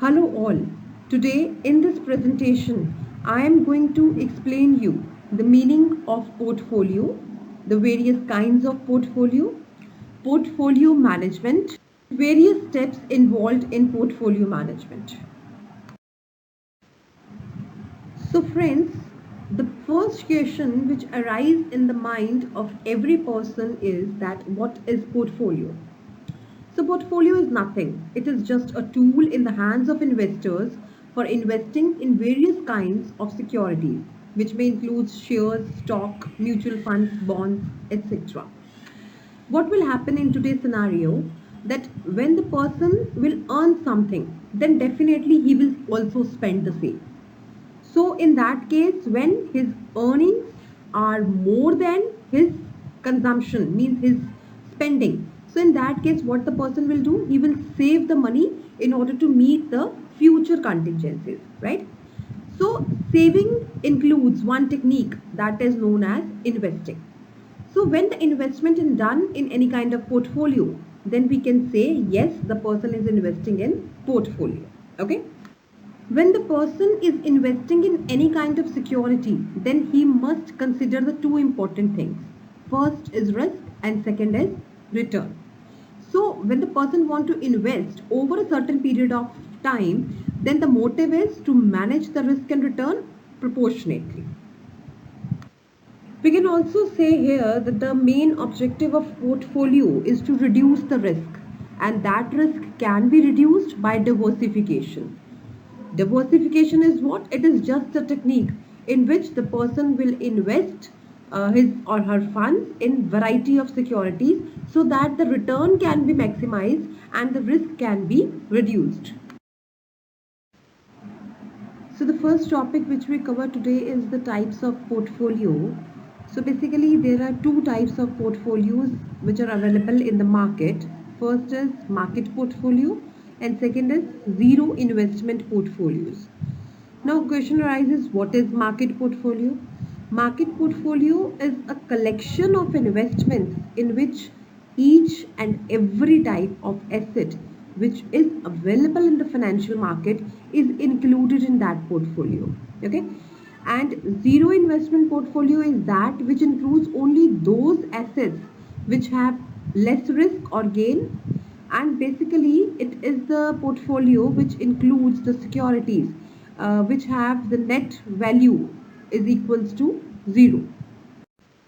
Hello all. Today in this presentation I am going to explain you the meaning of portfolio, the various kinds of portfolio management, various steps involved in portfolio management. So friends, the first question which arises in the mind of every person is that what is portfolio? So portfolio is nothing. It is just a tool in the hands of investors for investing in various kinds of securities, which may include shares, stock, mutual funds, bonds, etc. What will happen in today's scenario that when the person will earn something, then definitely he will also spend the same. So in that case, when his earnings are more than his consumption, means his spending. So in that case, what the person will do, he will save the money in order to meet the future contingencies, right? So saving includes one technique that is known as investing. So when the investment is done in any kind of portfolio, then we can say yes, the person is investing in portfolio. Okay. When the person is investing in any kind of security, then he must consider the two important things. First is risk and second is return. So when the person wants to invest over a certain period of time, then the motive is to manage the risk and return proportionately. We can also say here that the main objective of portfolio is to reduce the risk, and that risk can be reduced by diversification. Diversification is what? It is just a technique in which the person will invest his or her funds in variety of securities so that the return can be maximized and the risk can be reduced. So the first topic which we cover today is the types of portfolio. So basically there are two types of portfolios which are available in the market. First is market portfolio and second is zero investment portfolios. Now question arises, what is market portfolio? Market portfolio is a collection of investments in which each and every type of asset which is available in the financial market is included in that portfolio. Okay. And zero investment portfolio is that which includes only those assets which have less risk or gain, and basically it is the portfolio which includes the securities which have the net value is equals to 0.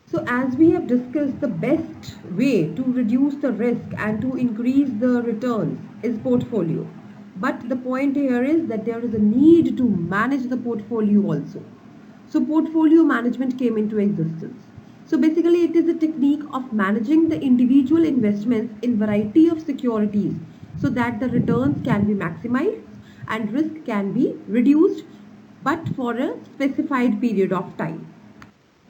So as we have discussed, the best way to reduce the risk and to increase the returns is portfolio. But the point here is that there is a need to manage the portfolio also. So portfolio management came into existence. So basically it is a technique of managing the individual investments in variety of securities so that the returns can be maximized and risk can be reduced, but for a specified period of time.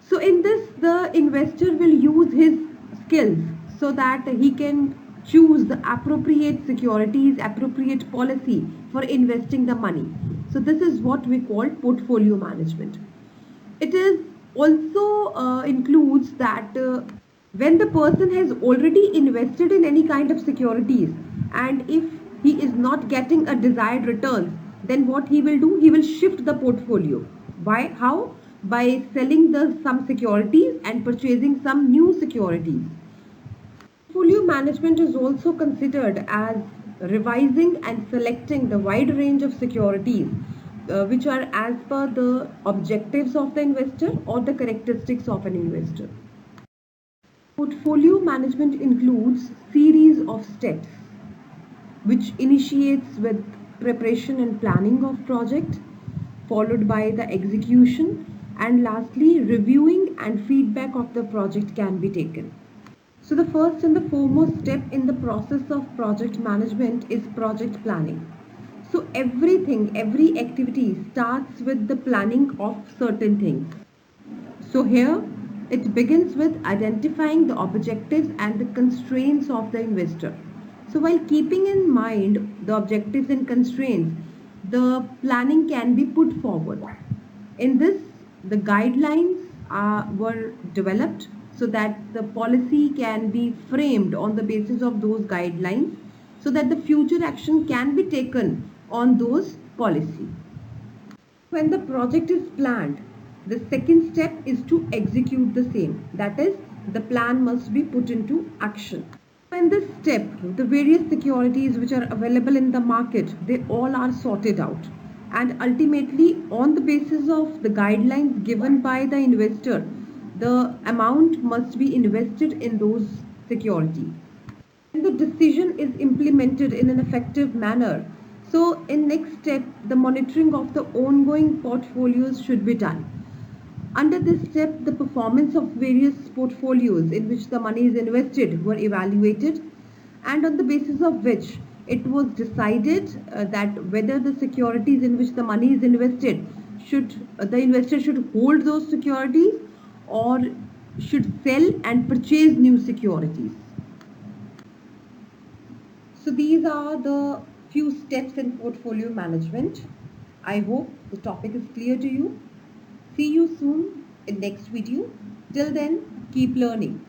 So in this, the investor will use his skills so that he can choose the appropriate securities, appropriate policy for investing the money. So this is what we call portfolio management. It is also includes that when the person has already invested in any kind of securities, and if he is not getting a desired return, then what he will do, he will shift the portfolio. By how? By selling the some securities and purchasing some new securities. Portfolio management is also considered as revising and selecting the wide range of securities which are as per the objectives of the investor or the characteristics of an investor. Portfolio management includes series of steps which initiates with preparation and planning of project, followed by the execution, and lastly reviewing and feedback of the project can be taken. So the first and the foremost step in the process of project management is project planning. So every activity starts with the planning of certain things. So here it begins with identifying the objectives and the constraints of the investor. So while keeping in mind the objectives and constraints, the planning can be put forward. In this, the guidelines were developed so that the policy can be framed on the basis of those guidelines so that the future action can be taken on those policy. When the project is planned, the second step is to execute the same. That is, the plan must be put into action. In this step, the various securities which are available in the market, they all are sorted out. And ultimately, on the basis of the guidelines given by the investor, the amount must be invested in those securities. And the decision is implemented in an effective manner. So in next step, the monitoring of the ongoing portfolios should be done. Under this step, the performance of various portfolios in which the money is invested were evaluated, and on the basis of which it was decided that whether the securities in which the money is invested the investor should hold those securities or should sell and purchase new securities. So these are the few steps in portfolio management. I hope the topic is clear to you. See you soon in next video. Till then, keep learning.